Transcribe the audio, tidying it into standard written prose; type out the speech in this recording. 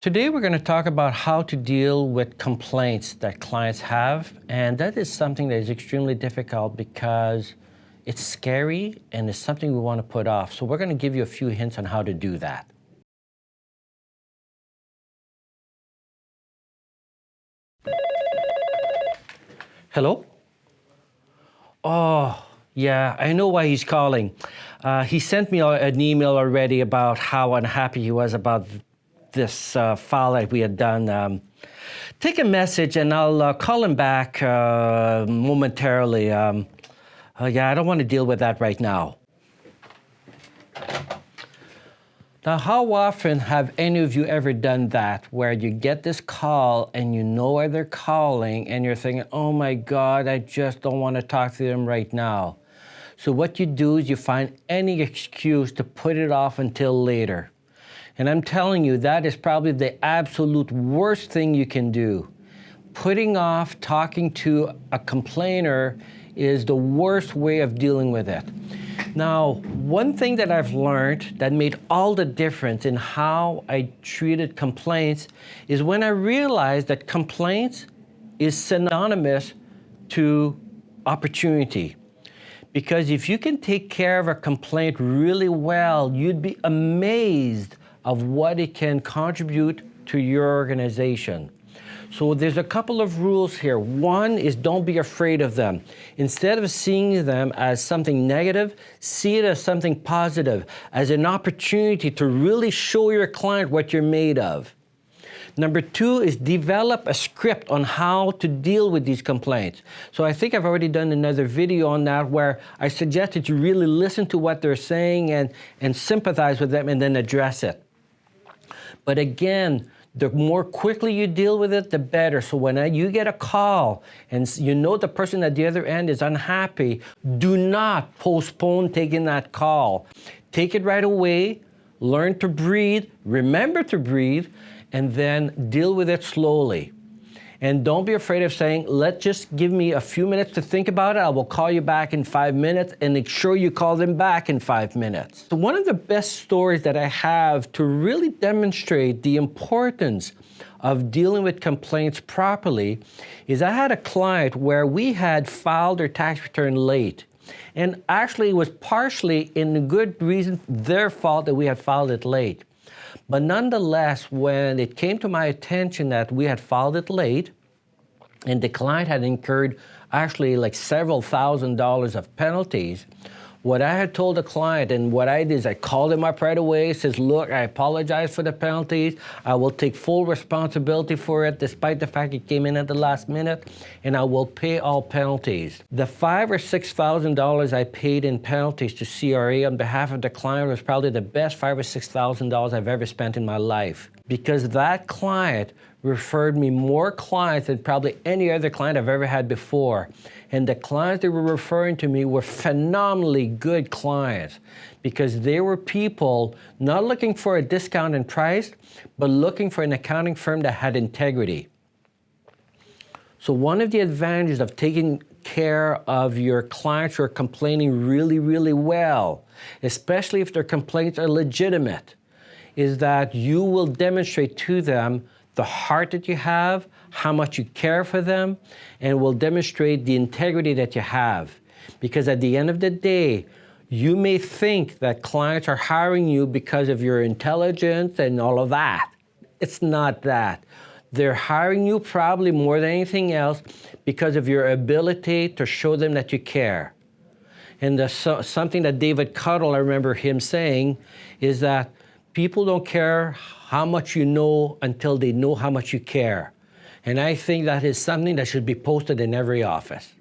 Today we're going to talk about how to deal with complaints that clients have, and that is something that is extremely difficult because it's scary and it's something we want to put off. So we're going to give you a few hints on how to do that. Hello? Oh, yeah, I know why he's calling. He sent me an email already about how unhappy he was about this file that we had done. Take a message and I'll call him back momentarily. Yeah, I don't want to deal with that right now. Now, how often have any of you ever done that, where you get this call and you know why they're calling and you're thinking, oh my God, I just don't want to talk to them right now. So what you do is you find any excuse to put it off until later. And I'm telling you, that is probably the absolute worst thing you can do. Putting off talking to a complainer is the worst way of dealing with it. Now, one thing that I've learned that made all the difference in how I treated complaints is when I realized that complaints is synonymous to opportunity. Because if you can take care of a complaint really well, you'd be amazed of what it can contribute to your organization. So there's a couple of rules here. One is don't be afraid of them. Instead of seeing them as something negative, see it as something positive, as an opportunity to really show your client what you're made of. Number two is develop a script on how to deal with these complaints. So I think I've already done another video on that where I suggest that you really listen to what they're saying and sympathize with them and then address it. But again, the more quickly you deal with it, the better. So when you get a call and you know the person at the other end is unhappy, do not postpone taking that call. Take it right away, learn to breathe, remember to breathe, and then deal with it slowly. And don't be afraid of saying, just give me a few minutes to think about it. I will call you back in 5 minutes, and make sure you call them back in 5 minutes. So one of the best stories that I have to really demonstrate the importance of dealing with complaints properly is I had a client where we had filed their tax return late. And actually it was partially in a good reason their fault that we had filed it late. But nonetheless, when it came to my attention that we had filed it late and the client had incurred actually like several $1,000s of penalties, what I had told the client and what I did is I called him up right away, says, look, I apologize for the penalties. I will take full responsibility for it despite the fact it came in at the last minute, and I will pay all penalties. The $5,000 or $6,000 I paid in penalties to CRA on behalf of the client was probably the best $5,000 or $6,000 I've ever spent in my life, because that client referred me more clients than probably any other client I've ever had before. And the clients that were referring to me were phenomenally good clients because they were people not looking for a discount in price, but looking for an accounting firm that had integrity. So one of the advantages of taking care of your clients who are complaining really, really well, especially if their complaints are legitimate, is that you will demonstrate to them the heart that you have, how much you care for them, and will demonstrate the integrity that you have. Because at the end of the day, you may think that clients are hiring you because of your intelligence and all of that. It's not that. They're hiring you probably more than anything else because of your ability to show them that you care. And something that David Cuddle, I remember him saying, is that people don't care how much you know until they know how much you care. And I think that is something that should be posted in every office.